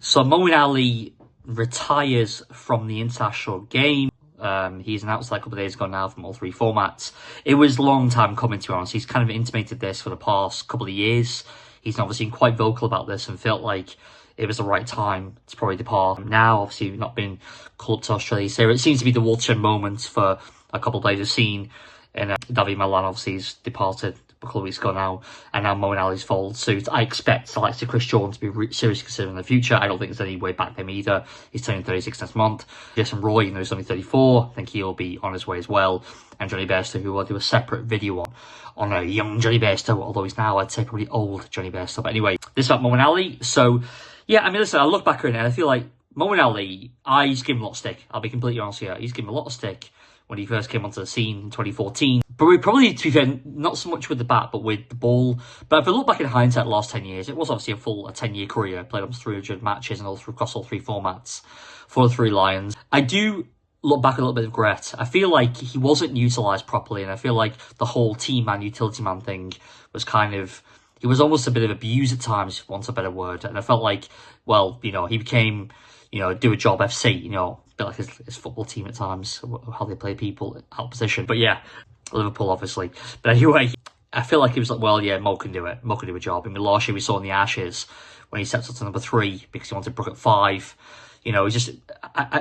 So Moeen Ali retires from the international game. He's announced that a couple of days ago now from all three formats. It was a long time coming, to be honest. He's kind of intimated this for the past couple of years. He's obviously been quite vocal about this and felt like it was the right time to probably depart. Now, obviously, we've not been called up to Australia, so it seems to be the watershed moment for a couple of players we've seen. And David Milan, obviously, has departed a couple of weeks ago now, and now Moeen Ali's followed suit. I expect the likes of Chris Jordan to be seriously considered in the future. I don't think there's any way back for him either. He's turning 36 next month. Jason Roy, even though he's only 34, I think he'll be on his way as well. And Johnny Bairstow, who I'll do a separate video on a young Johnny Bairstow, although he's now, I'd say, probably old Johnny Bairstow. But anyway, this is about Moeen Ali. So, yeah, I mean, listen, I look back at it and I feel like Moeen Ali, he's given a lot of stick. I'll be completely honest here. He's given a lot of stick when he first came onto the scene in 2014. But we probably, to be fair, not so much with the bat, but with the ball. But if I look back in hindsight the last 10 years, it was obviously a 10-year career. Played almost 300 matches and across all three formats for the Three Lions. I do look back a little bit of regret. I feel like he wasn't utilised properly, and I feel like the whole team man, utility man thing was kind of, he was almost a bit of abused at times, if wants a better word. And I felt like, well, you know, he became, you know, do a job FC, you know, a bit like his football team at times, how they play people out of position. But yeah, Liverpool, obviously. But anyway, I feel like he was like, well, yeah, Mo can do it. Mo can do a job. I mean, last year we saw in the Ashes when he stepped up to number 3 because he wanted Brook at 5. You know, he's just,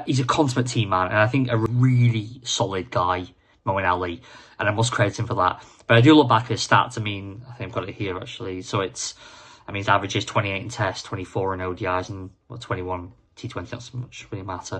he's a consummate team man. And I think a really solid guy, Moeen Ali. And I must credit him for that. But I do look back at his stats. I mean, I think I've got it here, actually. So it's, I mean, his average is 28 in Tests, 24 in ODIs, and 21 T20. Not so much really matter.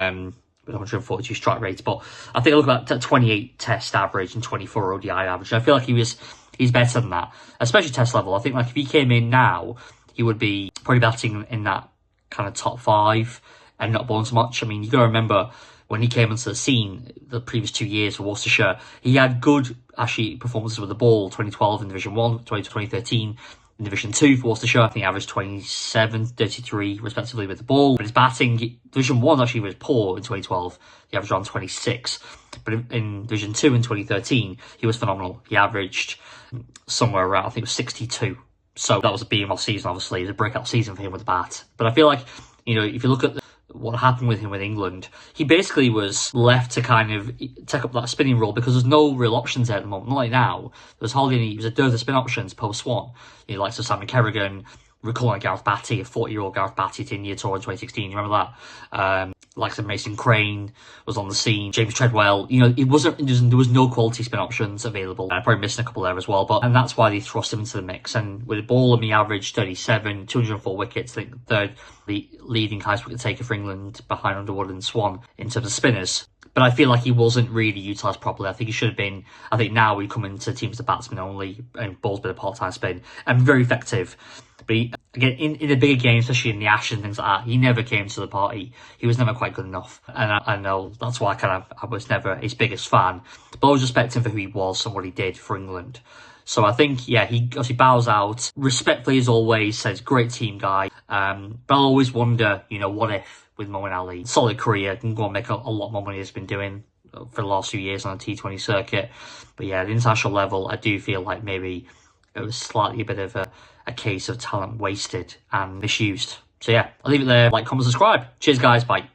With 142 strike rates, but I think I look at that 28 Test average and 24 ODI average. I feel like he's better than that, especially Test level. I think like if he came in now, he would be probably batting in that kind of top 5 and not bowling so much. I mean, you got to remember when he came onto the scene the previous 2 years for Worcestershire, he had good actually performances with the ball. 2012 in Division 1, 2013. In Division 2 for Worcestershire, I think he averaged 27, 33 respectively with the ball. But his batting, Division 1 actually was poor in 2012. He averaged around 26. But in Division 2 in 2013, he was phenomenal. He averaged somewhere around, I think it was 62. So that was a BML season, obviously. It was a breakout season for him with the bat. But I feel like, you know, if you look at what happened with him with England, he basically was left to kind of take up that spinning role because there's no real options there at the moment. Not like now. There's hardly any, there's a dearth of spin options post-Swan. You know, like Simon Kerrigan, recalling Gareth Batty, a 40-year-old Gareth Batty at India Tour in 2016. You remember that? Like some Mason Crane was on the scene, James Treadwell. You know, there was no quality spin options available. I'm probably missing a couple there as well, and that's why they thrust him into the mix. And with the ball, I mean, he averaged 37, 204 wickets. I think third leading highest wicket taker for England behind Underwood and Swan in terms of spinners. But I feel like he wasn't really utilised properly. I think he should have been. I think now we come into teams of batsmen only and bowls bit of part-time spin and very effective. But he, again, in the bigger games, especially in the Ashes and things like that, he never came to the party. He was never quite good enough. And I know that's why I was never his biggest fan. But I was respecting for who he was and what he did for England. So I think, yeah, he obviously bows out. Respectfully as always, says great team guy. But I always wonder, you know, what if with Moeen Ali? Solid career, can go and make a lot more money than he's been doing for the last few years on the T20 circuit. But yeah, at the international level, I do feel like maybe it was slightly a bit of a case of talent wasted and misused. So yeah, I'll leave it there. Like, comment, subscribe. Cheers, guys. Bye.